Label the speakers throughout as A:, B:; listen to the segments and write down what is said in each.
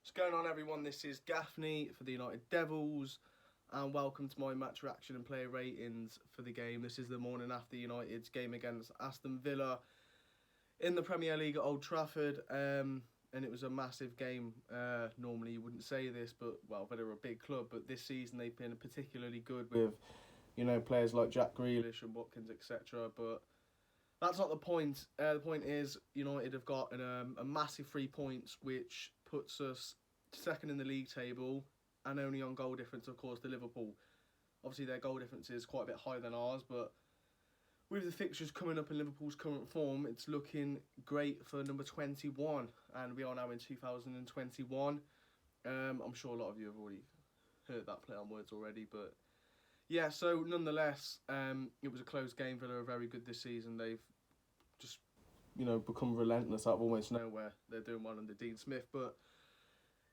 A: What's going on, everyone? This is Gaffney for the United Devils, and welcome to my match reaction and player ratings for the game. This is the morning after United's game against Aston Villa in the Premier League at Old Trafford, and it was a massive game. Normally, you wouldn't say this, but well, Villa are a big club, but this season they've been particularly good with, players like Jack Grealish and Watkins, etc. But that's not the point. The point is United have got a massive 3 points, which puts us second in the league table, and only on goal difference, of course, to Liverpool. Obviously, their goal difference is quite a bit higher than ours, but with the fixtures coming up in Liverpool's current form, it's looking great for number 21, and we are now in 2021. I'm sure a lot of you have already heard that play on words already, but yeah, so nonetheless, it was a close game. Villa are very good this season. They've just, become relentless out of almost nowhere. They're doing well under Dean Smith, but,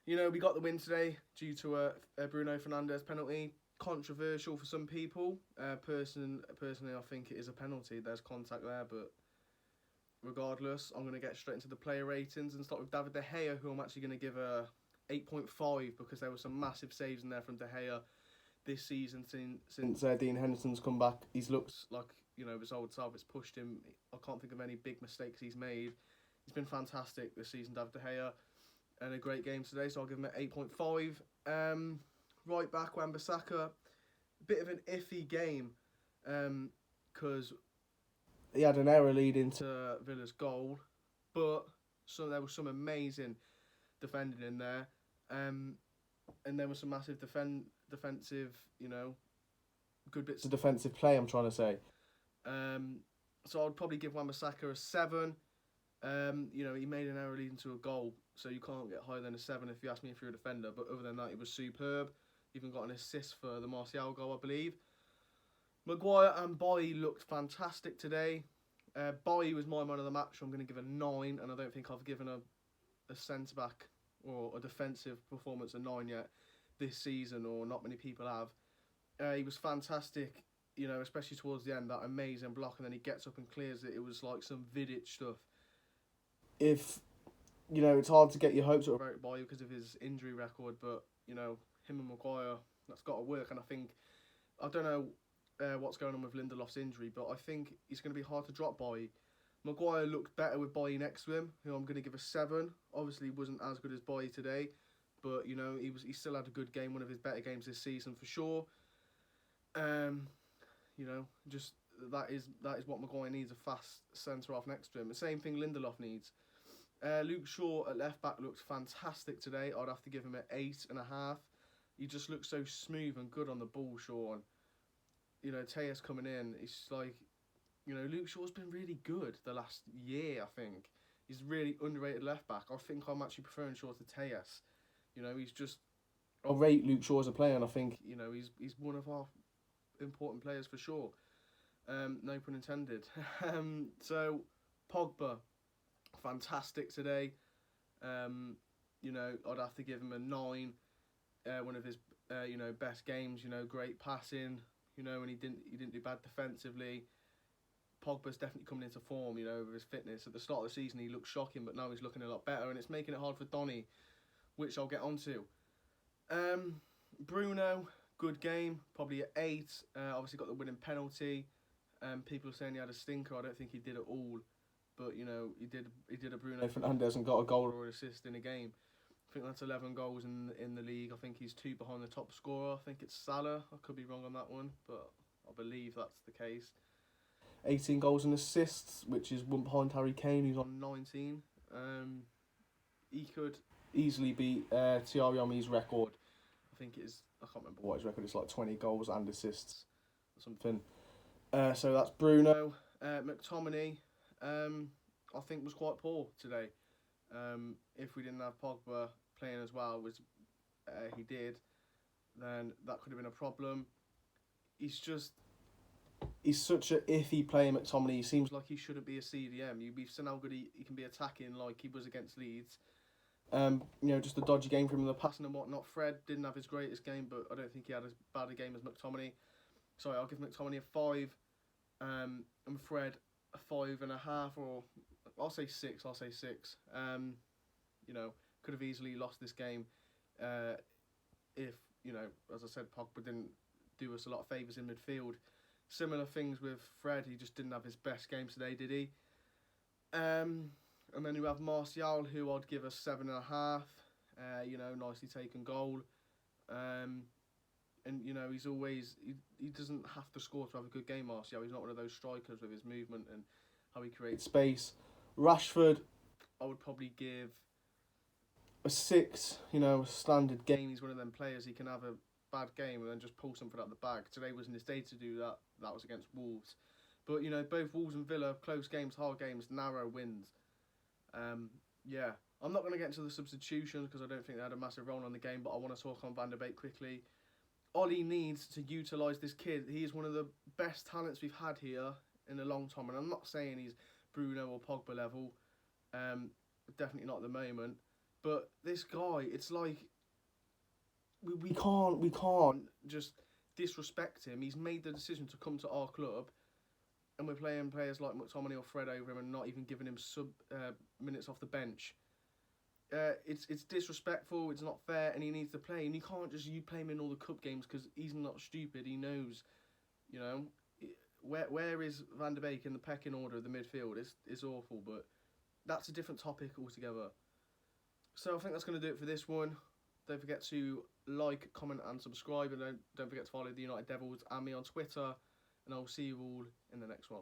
A: we got the win today due to a Bruno Fernandes penalty. Controversial for some people. Personally, I think it is a penalty. There's contact there, but regardless, I'm going to get straight into the player ratings and start with David De Gea, who I'm actually going to give a 8.5 because there were some massive saves in there from De Gea this season since Dean Henderson's come back. He's looked like, his old self. It's pushed him. I can't think of any big mistakes he's made. He's been fantastic this season, David De Gea, and a great game today, so I'll give him an 8.5. Right back, Wan-Bissaka, a bit of an iffy game because he had an error leading to Villa's goal, but there was some amazing defending in there, and there was some massive defensive, good bits of defensive play, I'm trying to say. So I'd probably give Wan-Bissaka a 7. He made an error leading to a goal, so you can't get higher than a 7 if you ask me if you're a defender. But other than that, he was superb. Even got an assist for the Martial goal, I believe. Maguire and Boy looked fantastic today. Boy was my man of the match, so I'm going to give a 9, and I don't think I've given a centre-back or a defensive performance a 9 yet this season, or not many people have. He was fantastic, especially towards the end, that amazing block, and then he gets up and clears it. It was like some Vidic stuff. If, it's hard to get your hopes up about Boy because of his injury record, but, him and Maguire, that's got to work, and I don't know what's going on with Lindelof's injury, but I think he's going to be hard to drop Boy. Maguire looked better with Boy next to him, who I'm going to give a 7. Obviously, he wasn't as good as Boy today, but he still had a good game, one of his better games this season for sure. Just that is what Maguire needs, a fast centre half next to him. The same thing Lindelof needs. Luke Shaw at left back looked fantastic today. I'd have to give him an 8.5. He just looks so smooth and good on the ball, Shaw. And, Tejas coming in, it's like, Luke Shaw's been really good the last year, I think. He's really underrated left back. I think I'm actually preferring Shaw to Tejas. He's just... I rate Luke Shaw as a player, and I think, he's one of our important players for sure. No pun intended. So, Pogba, fantastic today. I'd have to give him a 9. One of his, best games. Great passing. And he didn't do bad defensively. Pogba's definitely coming into form. With his fitness. At the start of the season, he looked shocking, but now he's looking a lot better, and it's making it hard for Donny, which I'll get onto. Bruno, good game, probably an 8. Obviously got the winning penalty. People are saying he had a stinker. I don't think he did at all. But he did a Bruno Fernandes and got a goal or an assist in a game. I think that's 11 goals in the league. I think he's 2 behind the top scorer. I think it's Salah. I could be wrong on that one, but I believe that's the case. 18 goals and assists, which is 1 behind Harry Kane, who's on 19. He could easily beat Thierry Henry's record. I think it is. I can't remember what his record is. Like 20 goals and assists or something. So that's Bruno. McTominay, I think, was quite poor today. If we didn't have Pogba playing as well, which he did, then that could have been a problem. He's such an iffy player, McTominay. He seems like he shouldn't be a CDM. We've seen how good he can be attacking, like he was against Leeds. Just a dodgy game from him in the passing and whatnot. Fred didn't have his greatest game, but I don't think he had as bad a game as McTominay. Sorry, I'll give McTominay a 5. And Fred a 5.5, or I'll say 6. could have easily lost this game if, you know, as I said, Pogba didn't do us a lot of favours in midfield. Similar things with Fred. He just didn't have his best game today, did he? And then you have Martial, who I'd give a 7.5. You know, nicely taken goal. And, you know, he's always... He doesn't have to score to have a good game, Martial. He's not one of those strikers with his movement and how he creates space. Rashford, I would probably give a 6. You know, a standard game. He's one of them players. He can have a bad game and then just pull something out of the bag. Today wasn't his day to do that. That was against Wolves. But, you know, both Wolves and Villa, close games, hard games, narrow wins. Yeah, I'm not going to get into the substitutions because I don't think they had a massive role in the game, but I want to talk on Van der Beek quickly. Ollie needs to utilise this kid. He is one of the best talents we've had here in a long time, and I'm not saying he's Bruno or Pogba level. Definitely not at the moment. But this guy, it's like we can't just disrespect him. He's made the decision to come to our club, and we're playing players like McTominay or Fred over him and not even giving him minutes off the bench. It's disrespectful, it's not fair, and he needs to play. And you can't just play him in all the cup games because he's not stupid. He knows, you know, where is Van der Beek in the pecking order of the midfield? It's awful, but that's a different topic altogether. So I think that's going to do it for this one. Don't forget to like, comment and subscribe, and don't forget to follow the United Devils and me on Twitter, and I'll see you all in the next one.